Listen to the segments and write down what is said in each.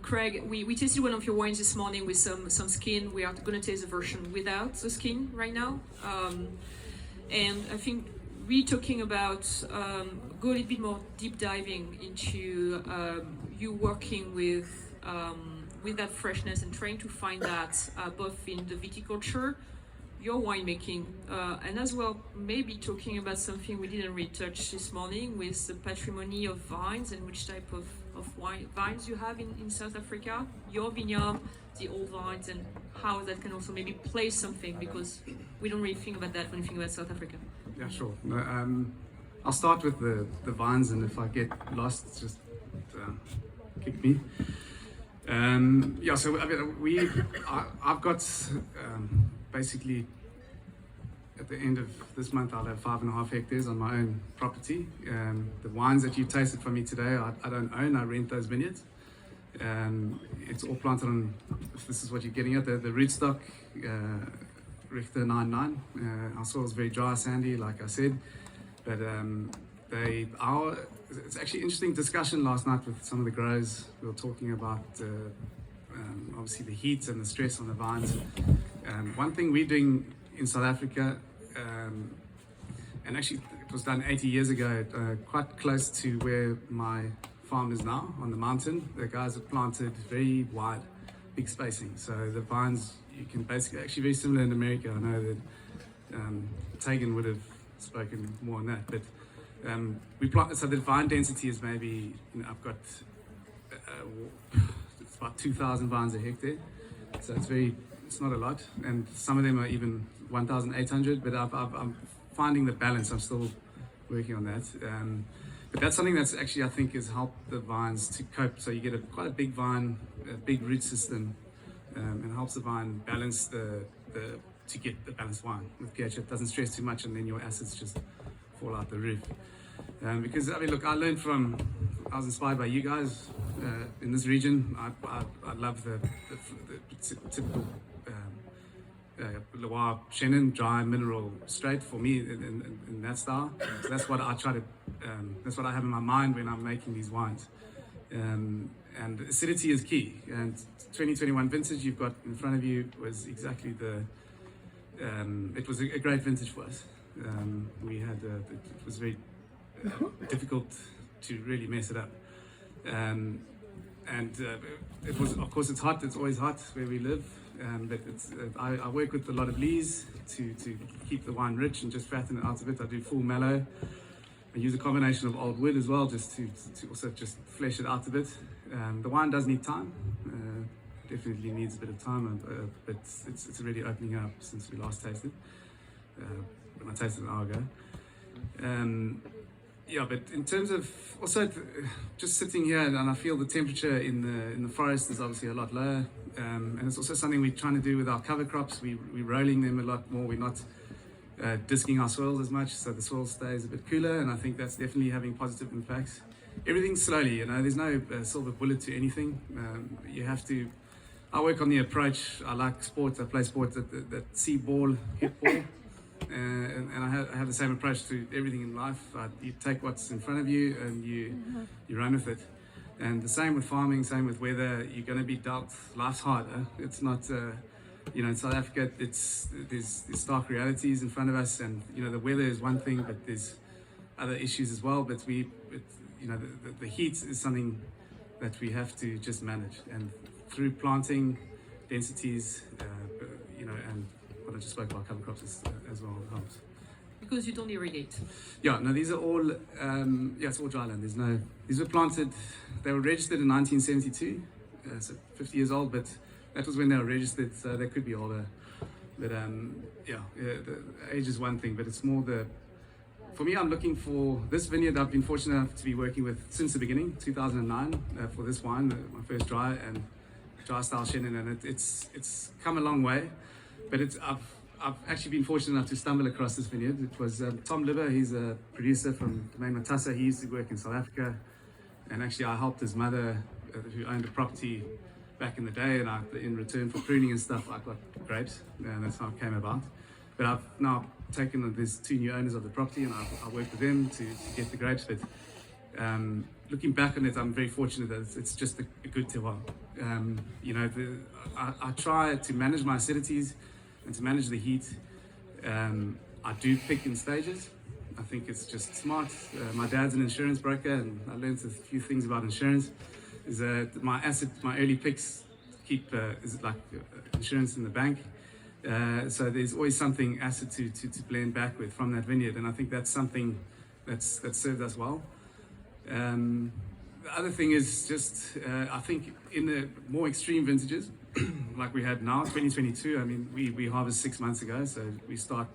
Craig, we tasted one of your wines this morning with some skin. We are going to taste the version without the skin right now. And I think we're talking about go a little bit more deep diving into you working with that freshness and trying to find that both in the viticulture, your winemaking, and as well maybe talking about something we didn't really touch this morning with the patrimony of vines and which type of vines you have in South Africa, your vineyard, the old vines, and how that can also maybe play something, because we don't really think about that when we think about South Africa. Yeah, sure. No, I'll start with the vines, and if I get lost, just kick me. Yeah, so I mean, I've got basically at the end of this month I'll have 5.5 hectares on my own property. The wines that you tasted from me today, I don't own. I rent those vineyards. It's all planted on, if this is what you're getting at, the rootstock Richter 99. Our soil is very dry, sandy, like I said, but it's actually interesting discussion last night with some of the growers. We were talking about obviously the heat and the stress on the vines. One thing we're doing in South Africa, and actually it was done 80 years ago, quite close to where my farm is now on the mountain. The guys have planted very wide, big spacing. So the vines, you can basically, actually very similar in America. I know that Tegan would have spoken more on that, but we plant, so the vine density is maybe, I've got it's about 2,000 vines a hectare, so it's not a lot, and some of them are even 1,800, but I'm finding the balance. I'm still working on that, but that's something that's actually, I think, has helped the vines to cope. So you get quite a big vine, a big root system, and helps the vine balance to get the balanced wine with pH. It doesn't stress too much, and then your acids just fall out the roof. Because I mean, look, I was inspired by you guys in this region. I love the typical Loire Chenin, dry mineral straight for me in that style. So that's what I try to. That's what I have in my mind when I'm making these wines. And acidity is key. And 2021 vintage you've got in front of you was exactly it was a great vintage for us. We had it was very difficult to really mess it up, and it was, of course, it's hot. It's always hot where we live, but I work with a lot of lees to keep the wine rich and just fatten it out a bit. I do full mallow. I use a combination of old wood as well, just to also just flesh it out a bit. The wine does need time. Definitely needs a bit of time, but it's already opening up since we last tasted. When I tasted an hour ago. Yeah, but in terms of also just sitting here, and I feel the temperature in the forest is obviously a lot lower, and it's also something we're trying to do with our cover crops. We're rolling them a lot more. We're not disking our soils as much, so the soil stays a bit cooler, and I think that's definitely having positive impacts. Everything slowly, there's no silver bullet to anything. You have to. I work on the approach. I like sports. I play sports that see ball, hit ball. And I have the same approach to everything in life. You take what's in front of you and you run with it. And the same with farming, same with weather. You're going to be dealt. Life's harder. It's not, in South Africa, there's stark realities in front of us, and the weather is one thing, but there's other issues as well. But the heat is something that we have to just manage, and through planting densities, and what I just spoke about cover crops as well helps. Because you don't irrigate. Yeah, no, these are all, it's all dryland. These were planted, they were registered in 1972, so 50 years old, but that was when they were registered, so they could be older. But the age is one thing, but it's more for me, I'm looking for this vineyard. I've been fortunate enough to be working with since the beginning, 2009, for this wine, my first dry style Chenin, and it's come a long way. But I've actually been fortunate enough to stumble across this vineyard. It was Tom Libber. He's a producer from Main Matassa. He used to work in South Africa, and actually I helped his mother, who owned a property back in the day, and in return for pruning and stuff, I got grapes, and that's how it came about. But I've now taken, there's 2 new owners of the property, and I work with them to get the grapes. But looking back on it, I'm very fortunate that it's just a good terroir. You know, I try to manage my acidities and to manage the heat. I do pick in stages. I think it's just smart. My dad's an insurance broker, and I learned a few things about insurance. Is my early picks keep is like insurance in the bank. So there's always something acid to blend back with from that vineyard, and I think that's something that's served us well. The other thing is just I think in the more extreme vintages, like we had now, 2022. I mean, we harvest 6 months ago, so we start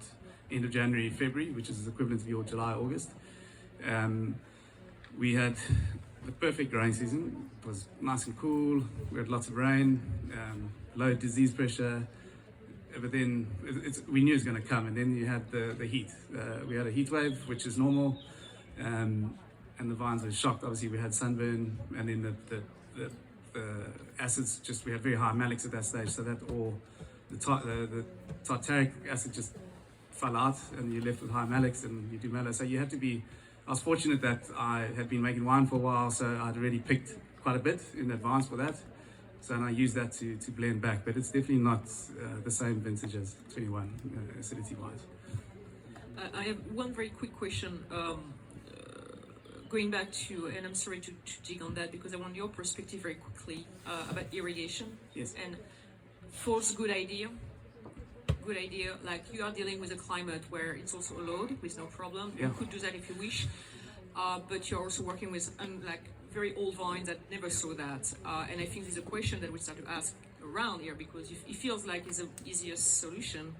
end of January, February, which is equivalent to your July, August. We had the perfect growing season. It was nice and cool. We had lots of rain, low disease pressure. But then we knew it was going to come, and then you had the heat. We had a heat wave, which is normal, and the vines were shocked. Obviously, we had sunburn, and then the acids just, we had very high malics at that stage, so that all the tartaric acid just fell out, and you're left with high malics, and you do mallow. So you had to be. I was fortunate that I had been making wine for a while, so I'd already picked quite a bit in advance for that. So and I use that to blend back, but it's definitely not the same vintage as 21 acidity-wise. I have one very quick question. Going back to, and I'm sorry to dig on that because I want your perspective very quickly about irrigation. Yes. And false good idea. Good idea. Like you are dealing with a climate where it's also a load with no problem. Yeah. You could do that if you wish, but you're also working with like very old vines that never saw that. And I think there's a question that we start to ask around here because it feels like it's the easiest solution.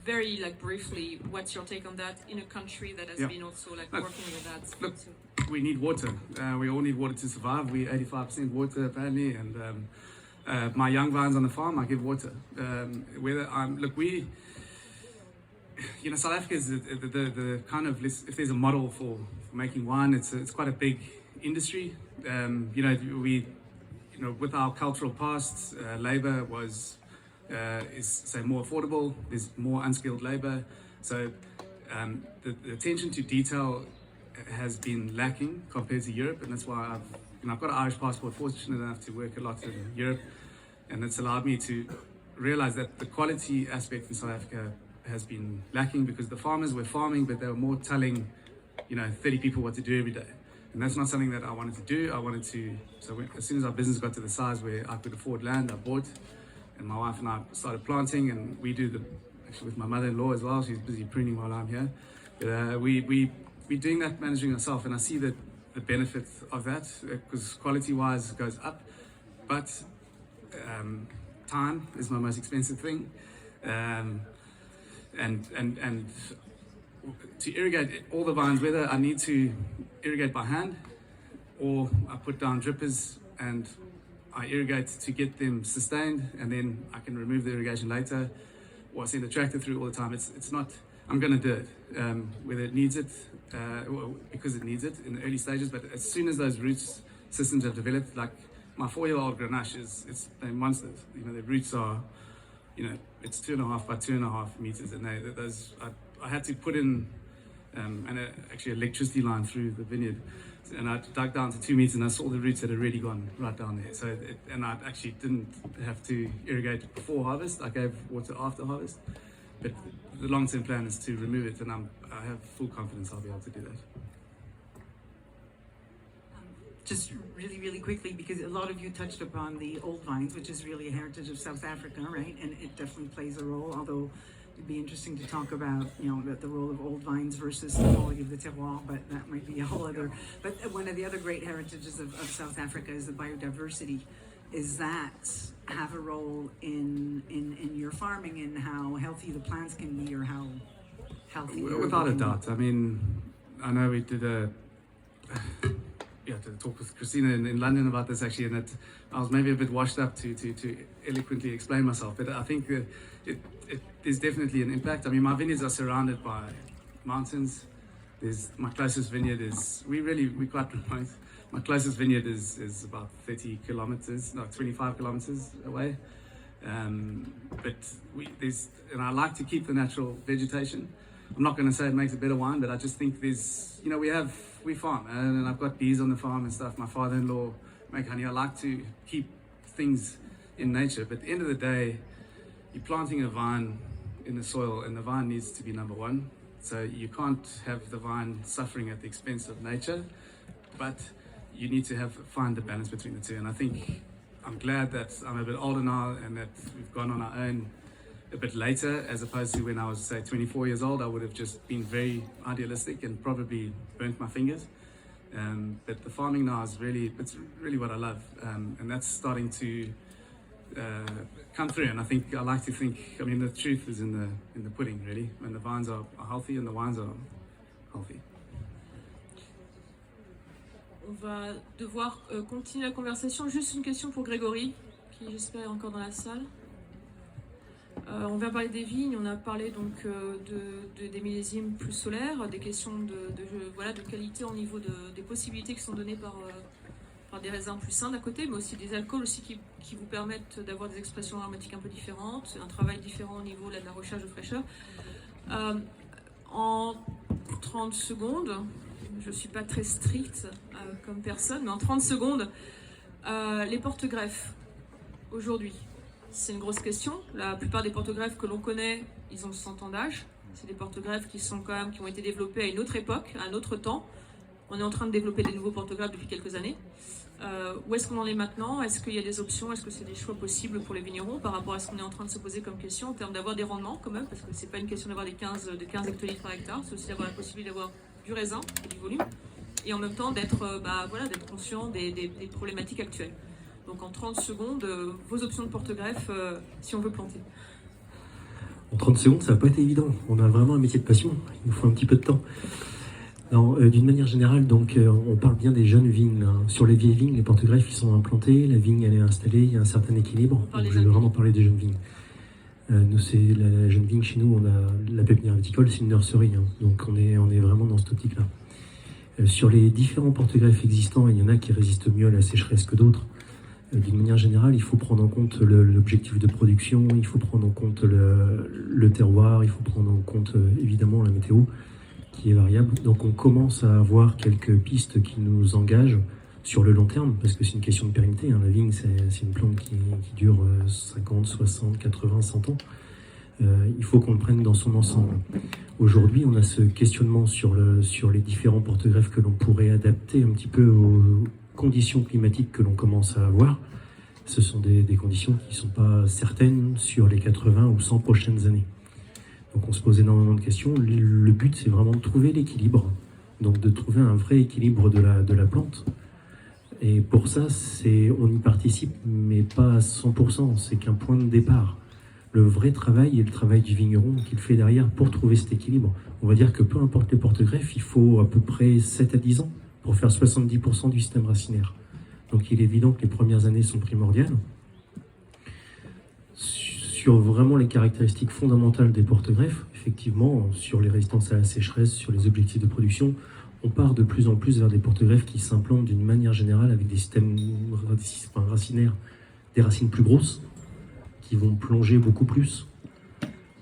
Very like briefly, what's your take on that in a country that has been also like working with that? Look, we need water. We all need water to survive. We're 85% water apparently, and my young vines on the farm, I give water. You know, South Africa is the kind of, if there's a model for making wine, it's quite a big industry. You know, with our cultural past, labor is say more affordable. There's more unskilled labor, so the attention to detail has been lacking compared to Europe, and that's why I've got an Irish passport. Fortunate enough to work a lot in Europe, and it's allowed me to realize that the quality aspect in South Africa has been lacking because the farmers were farming, but they were more telling, 30 people what to do every day. And that's not something that I wanted to do. As soon as our business got to the size where I could afford land, I bought, and my wife and I started planting, and we do actually with my mother-in-law as well. She's busy pruning while I'm here. But we're doing that, managing ourselves, and I see the benefit of that because quality-wise it goes up, but time is my most expensive thing. And to irrigate all the vines, whether I need to irrigate by hand or I put down drippers and I irrigate to get them sustained, and then I can remove the irrigation later, or I send the tractor through all the time. It's not. I'm going to do it whether it needs it, because it needs it in the early stages. But as soon as those roots systems have developed, like my 4-year-old Grenache they're monsters. The roots are. It's 2.5 by 2.5 meters, and I had to put in actually electricity line through the vineyard, and I dug down to 2 meters, and I saw the roots had already gone right down there. So, and I actually didn't have to irrigate before harvest. I gave water after harvest, but the long-term plan is to remove it, and I have full confidence I'll be able to do that. Just really quickly, because a lot of you touched upon the old vines, which is really a heritage of South Africa, right? And it definitely plays a role, although it'd be interesting to talk about, the role of old vines versus the quality of the terroir, but that might be a whole other. But one of the other great heritages of South Africa is the biodiversity. Is that have a role in your farming and how healthy the plants can be, or how healthy? Without a doubt. I mean, I know we did to talk with Christina in London about this actually, and that I was maybe a bit washed up to eloquently explain myself, but I think there's definitely an impact. I mean, my vineyards are surrounded by mountains. My closest vineyard is, we're quite remote. My closest vineyard is about 25 kilometers away. But and I like to keep the natural vegetation. I'm not going to say it makes a better wine, but I just think we have we farm, and I've got bees on the farm and stuff. My father-in-law make honey. I like to keep things in nature, but at the end of the day, you're planting a vine in the soil, and the vine needs to be number one. So you can't have the vine suffering at the expense of nature, but you need to find the balance between the two. And I think I'm glad that I'm a bit older now and that we've gone on our own a bit later, as opposed to when I was, say, 24 years old. I would have just been very idealistic and probably burnt my fingers. But the farming now is it's really what I love, and that's starting to come through. And I like to think, I mean, the truth is in the pudding, really, when the vines are healthy and the wines are healthy. On va devoir continuer la conversation. Juste une question pour Grégory, qui j'espère est encore dans la salle. On vient parler des vignes, on a parlé donc des millésimes plus solaires, des questions de qualité au niveau des possibilités qui sont données par des raisins plus sains d'un côté, mais aussi des alcools aussi qui vous permettent d'avoir des expressions aromatiques un peu différentes, un travail différent au niveau de la recherche de fraîcheur. En 30 secondes, je ne suis pas très stricte comme personne, mais en 30 secondes, les porte-greffes aujourd'hui. C'est une grosse question. La plupart des porte-greffes que l'on connaît, ils ont 100 ans d'âge. C'est des porte-greffes qui ont été développés à une autre époque, à un autre temps. On est en train de développer des nouveaux porte-greffes depuis quelques années. Où est-ce qu'on en est maintenant? Est-ce qu'il y a des options? Est-ce que c'est des choix possibles pour les vignerons par rapport à ce qu'on est en train de se poser comme question en termes d'avoir des rendements quand même? Parce que c'est pas une question d'avoir des 15 hectolitres par hectare, c'est aussi d'avoir la possibilité d'avoir du raisin et du volume. Et en même temps d'être conscient des problématiques actuelles. Donc en 30 secondes, vos options de porte-greffe si on veut planter. En 30 secondes, ça va pas être évident. On a vraiment un métier de passion. Il nous faut un petit peu de temps. D'une manière générale, donc, on parle bien des jeunes vignes. Hein. Sur les vieilles vignes, les porte-greffes ils sont implantés, la vigne elle est installée, il y a un certain équilibre. Donc, je vais vraiment parler des jeunes vignes. Nous, c'est la jeune vigne chez nous, on a la pépinière viticole, c'est une nurserie. Hein. Donc on est vraiment dans cette optique-là. Sur les différents porte-greffes existants, il y en a qui résistent mieux à la sécheresse que d'autres. D'une manière générale, il faut prendre en compte l'objectif de production, il faut prendre en compte le terroir, il faut prendre en compte évidemment la météo qui est variable. Donc on commence à avoir quelques pistes qui nous engagent sur le long terme, parce que c'est une question de pérennité. Hein. La vigne, c'est une plante qui dure 50, 60, 80, 100 ans. Il faut qu'on le prenne dans son ensemble. Aujourd'hui, on a ce questionnement sur les différents porte-greffes que l'on pourrait adapter un petit peu aux conditions climatiques que l'on commence à avoir. Ce sont des conditions qui ne sont pas certaines sur les 80 ou 100 prochaines années. Donc on se pose énormément de questions. Le but, c'est vraiment de trouver l'équilibre, donc de trouver un vrai équilibre de la plante. Et pour ça, on y participe, mais pas à 100%, c'est qu'un point de départ. Le vrai travail est le travail du vigneron qu'il fait derrière pour trouver cet équilibre. On va dire que peu importe les porte-greffes, il faut à peu près 7 à 10 ans pour faire 70% du système racinaire. Donc il est évident que les premières années sont primordiales. Sur vraiment les caractéristiques fondamentales des porte-greffes, effectivement, sur les résistances à la sécheresse, sur les objectifs de production, on part de plus en plus vers des porte-greffes qui s'implantent d'une manière générale avec des systèmes racinaires, des racines plus grosses, qui vont plonger beaucoup plus.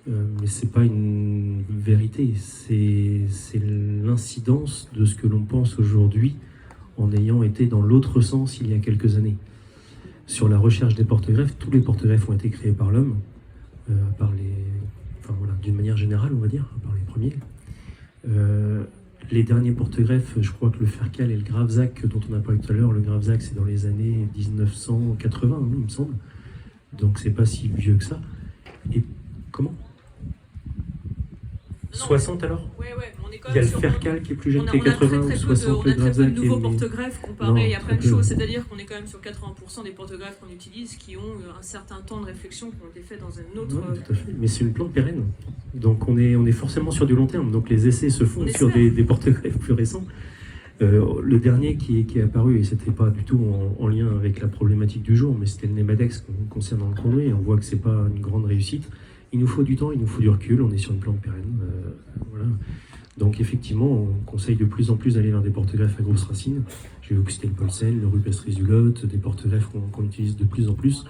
Mais ce n'est pas une vérité, c'est l'incidence de ce que l'on pense aujourd'hui en ayant été dans l'autre sens il y a quelques années. Sur la recherche des porte-greffes, tous les porte-greffes ont été créés par l'homme, d'une manière générale, on va dire, par les premiers. Les derniers porte-greffes, je crois que le Fercal et le Gravesac dont on a parlé tout à l'heure, le Gravesac c'est dans les années 1980, il me semble. Donc c'est pas si vieux que ça. Et comment ? 60 alors ? Ouais, on est quand il y a même le Fercal qui est plus jeune que 80 ou 60, on a le très peu Gravesac de nouveaux porte-greffes comparé à plein de choses, c'est-à-dire qu'on est quand même sur 80% des porte-greffes qu'on utilise qui ont un certain temps de réflexion qui ont été faits dans un autre... Non, tout à fait. Mais c'est une plante pérenne, donc on est forcément sur du long terme, donc les essais se font sur des porte-greffes plus récents. Le dernier qui est apparu, et c'était pas du tout en lien avec la problématique du jour, mais c'était le Nemadex concernant le Conway, et on voit que c'est pas une grande réussite. Il nous faut du temps, il nous faut du recul, on est sur une plante pérenne. Voilà. Donc effectivement, on conseille de plus en plus d'aller vers des porte-greffes à grosses racines. Je vais vous citer le Paulsel, le Rupes Risulot, des porte-greffes qu'on utilise de plus en plus.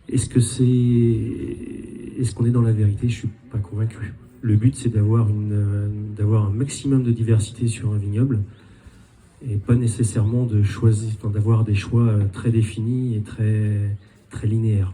Est-ce qu'on est dans la vérité? Je suis pas convaincu. Le but, c'est d'avoir un maximum de diversité sur un vignoble et pas nécessairement d'avoir des choix très définis et très linéaires.